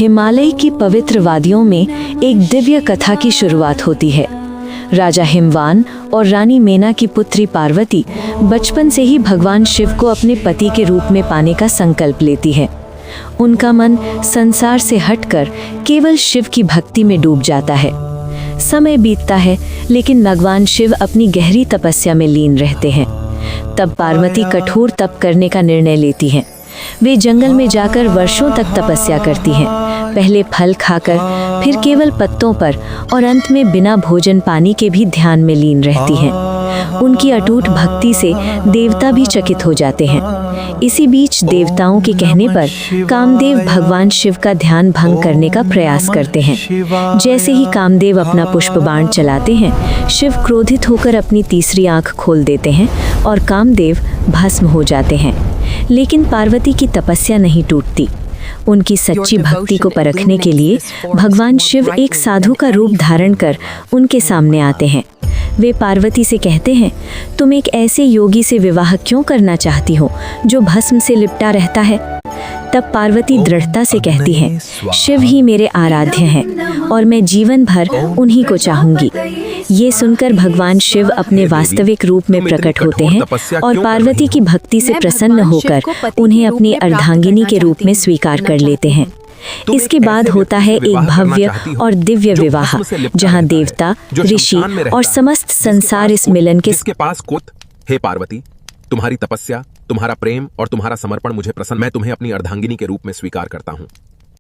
हिमालय की पवित्र वादियों में एक दिव्य कथा की शुरुआत होती है। राजा हिमवान और रानी मेना की पुत्री पार्वती बचपन से ही भगवान शिव को अपने पति के रूप में पाने का संकल्प लेती है। उनका मन संसार से हटकर केवल शिव की भक्ति में डूब जाता है। समय बीतता है, लेकिन भगवान शिव अपनी गहरी तपस्या में लीन रहते हैं। तब पार्वती कठोर तप करने का निर्णय लेती हैं। वे जंगल में जाकर वर्षों तक तपस्या करती हैं, पहले फल खाकर, फिर केवल पत्तों पर और अंत में बिना भोजन पानी के भी ध्यान में लीन रहती हैं। उनकी अटूट भक्ति से देवता भी चकित हो जाते हैं। इसी बीच देवताओं के कहने पर कामदेव भगवान शिव का ध्यान भंग करने का प्रयास करते हैं। जैसे ही कामदेव अपना पुष्प बाण चलाते हैं, शिव क्रोधित होकर अपनी तीसरी आंख खोल देते हैं और कामदेव भस्म हो जाते हैं। लेकिन पार्वती की तपस्या नहीं टूटती। उनकी सच्ची भक्ति को परखने के लिए भगवान शिव एक साधु का रूप धारण कर उनके सामने आते हैं। वे पार्वती से कहते हैं, तुम एक ऐसे योगी से विवाह क्यों करना चाहती हो जो भस्म से लिपटा रहता है? तब पार्वती दृढ़ता से कहती है, शिव ही मेरे आराध्य हैं और मैं जीवन भर उन्हीं को चाहूंगी। ये सुनकर भगवान शिव अपने वास्तविक रूप में प्रकट होते हैं और पार्वती की भक्ति से प्रसन्न होकर उन्हें अपनी अर्धांगिनी के रूप में स्वीकार कर लेते हैं। इसके बाद होता है एक भव्य और दिव्य विवाह, जहां देवता, ऋषि और समस्त संसार इस मिलन के पास हे पार्वती, तुम्हारी तपस्या, तुम्हारा प्रेम और तुम्हारा समर्पण मुझे प्रसन्न। मैं तुम्हें अपनी अर्धांगिनी के रूप में स्वीकार करता हूँ।